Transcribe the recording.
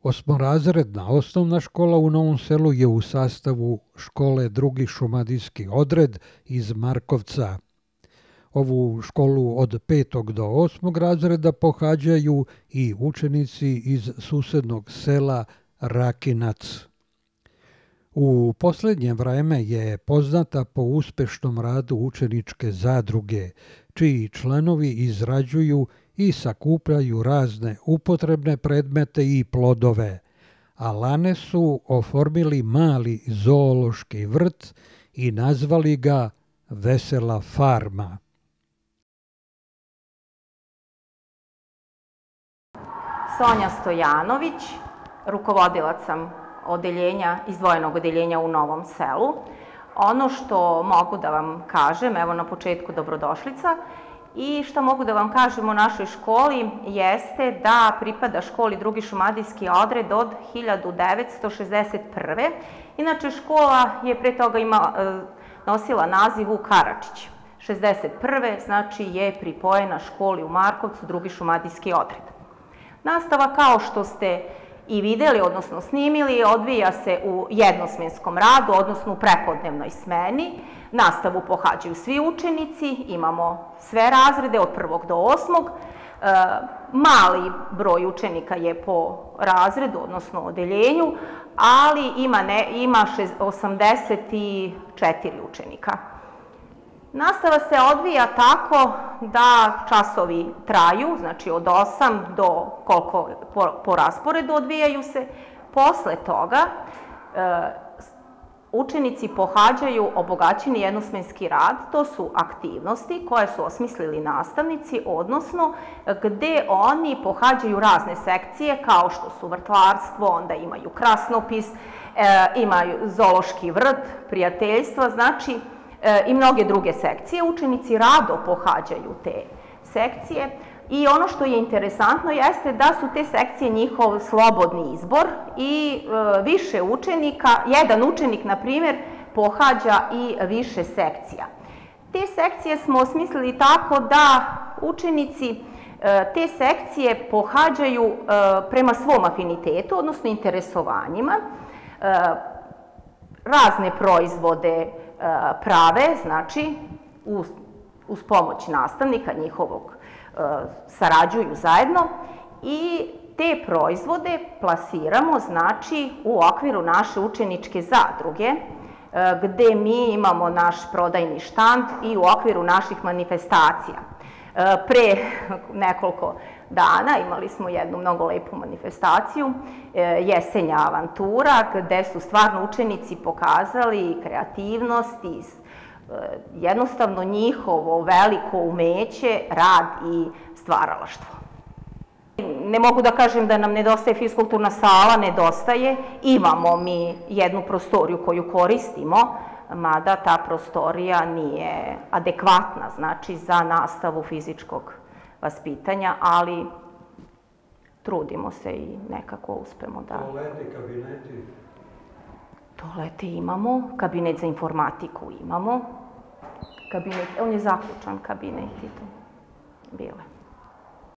Osmorazredna osnovna škola u Novom Selu je u sastavu škole Drugi šumadijski odred iz Markovca. Ovu školu od 5. do 8. razreda pohađaju i učenici iz susednog sela Rakinac. U poslednje vreme je poznata po uspešnom radu učeničke zadruge, čiji članovi izrađuju i sakupljaju razne upotrebne predmete i plodove, a lane su oformili mali zoološki vrt i nazvali ga Vesela farma. Sonja Stojanović, rukovodilac sam izdvojenog odeljenja u Novom Selu. Ono što mogu da vam kažem, evo na početku dobrodošlica, i što mogu da vam kažem o našoj školi jeste da pripada školi Drugi šumadijski odred od 1961. Inače, škola je pre toga nosila naziv Vuk Karadžić. 1961. znači je pripojena školi u Markovcu Drugi šumadijski odred. Nastava, kao što ste i videli, odnosno snimili, odvija se u jednosmenskom radu, odnosno u prepodnevnoj smeni. Nastavu pohađaju svi učenici, imamo sve razrede od 1. do 8. Mali broj učenika je po razredu, odnosno odeljenju, ali ima 84 učenika. Nastava se odvija tako da časovi traju, znači od 8 do koliko po rasporedu odvijaju se. Posle toga učenici pohađaju obogaćeni jednosmenski rad, to su aktivnosti koje su osmislili nastavnici, odnosno gde oni pohađaju razne sekcije kao što su vrtlarstvo, onda imaju krasnopis, imaju zoološki vrt, prijateljstva, znači i mnoge druge sekcije. Učenici rado pohađaju te sekcije i ono što je interesantno jeste da su te sekcije njihov slobodni izbor i više učenika, jedan učenik, na primjer, pohađa i više sekcija. Te sekcije smo osmislili tako da učenici te sekcije pohađaju prema svom afinitetu, odnosno interesovanjima, razne proizvode prave, znači uz pomoć nastavnika njihovog sarađuju zajedno i te proizvode plasiramo, znači, u okviru naše učeničke zadruge, gde mi imamo naš prodajni štand i u okviru naših manifestacija. Pre nekoliko dana imali smo jednu mnogo lepu manifestaciju, Jesenja avantura, gde su stvarno učenici pokazali kreativnost i jednostavno njihovo veliko umeće, rad i stvaralaštvo. Ne mogu da kažem da nam nedostaje fiskulturna sala, nedostaje. Imamo mi jednu prostoriju koju koristimo, mada ta prostorija nije adekvatna, znači, za nastavu fizičkog vaspitanja, ali trudimo se i nekako uspemo da... Toaleti, kabineti? Toalete imamo, kabinet za informatiku imamo, on je zaključan kabinet i to bile.